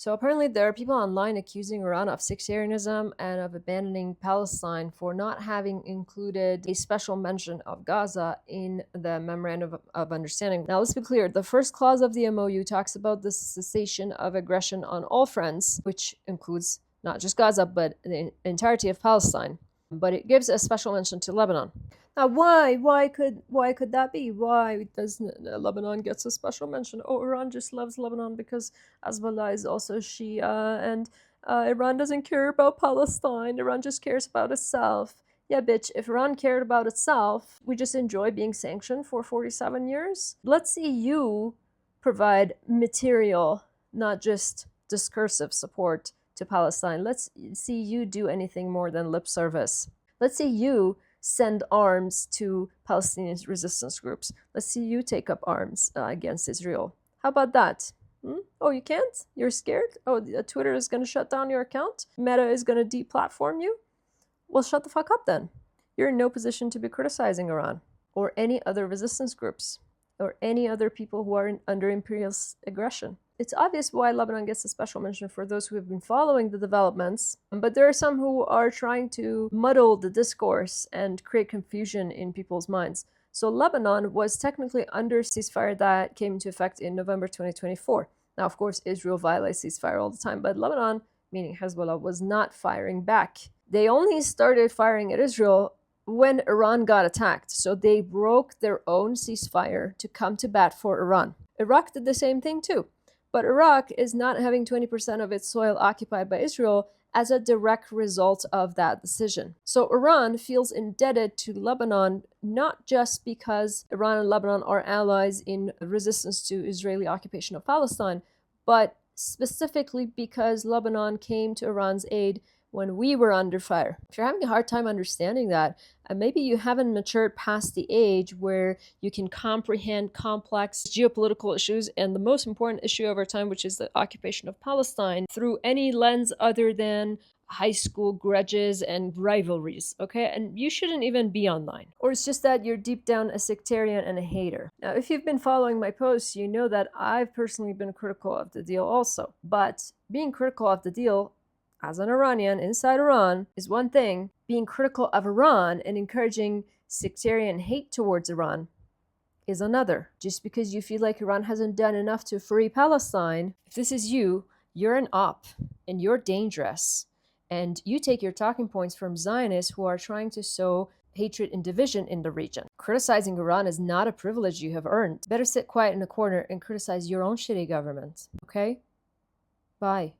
So apparently there are people online accusing Iran of sectarianism and of abandoning Palestine for not having included a special mention of Gaza in the Memorandum of Understanding. Now let's be clear, the first clause of the MoU talks about the cessation of aggression on all fronts, which includes not just Gaza, but the entirety of Palestine. But it gives a special mention to Lebanon. Now, why could that be? Why does Lebanon gets a special mention? Oh, Iran just loves Lebanon because Hezbollah is also Shia, and Iran doesn't care about Palestine. Iran just cares about itself. Yeah, bitch, if Iran cared about itself, we just enjoy being sanctioned for 47 years. Let's see you provide material, not just discursive support to Palestine. Let's see you do anything more than lip service. Let's see you send arms to Palestinian resistance groups. Let's see you take up arms against Israel. How about that? Oh, you can't? You're scared? Oh, Twitter is going to shut down your account? Meta is going to deplatform you? Well, shut the fuck up then. You're in no position to be criticizing Iran or any other resistance groups or any other people who are under imperialist aggression. It's obvious why Lebanon gets a special mention for those who have been following the developments, but there are some who are trying to muddle the discourse and create confusion in people's minds. So Lebanon was technically under ceasefire that came into effect in November 2024. Now, of course, Israel violates ceasefire all the time, but Lebanon, meaning Hezbollah, was not firing back. They only started firing at Israel when Iran got attacked. So they broke their own ceasefire to come to bat for Iran. Iraq did the same thing too. But Iraq is not having 20% of its soil occupied by Israel as a direct result of that decision. So Iran feels indebted to Lebanon, not just because Iran and Lebanon are allies in resistance to Israeli occupation of Palestine, but specifically because Lebanon came to Iran's aid when we were under fire. If you're having a hard time understanding that, maybe you haven't matured past the age where you can comprehend complex geopolitical issues and the most important issue of our time, which is the occupation of Palestine, through any lens other than high school grudges and rivalries, okay? And you shouldn't even be online. Or it's just that you're deep down a sectarian and a hater. Now, if you've been following my posts, you know that I've personally been critical of the deal also. But being critical of the deal as an Iranian inside Iran is one thing. Being critical of Iran and encouraging sectarian hate towards Iran is another. Just because you feel like Iran hasn't done enough to free Palestine, if this is you, you're an op and you're dangerous. And you take your talking points from Zionists who are trying to sow hatred and division in the region. Criticizing Iran is not a privilege you have earned. Better sit quiet in a corner and criticize your own shitty government, okay? Bye.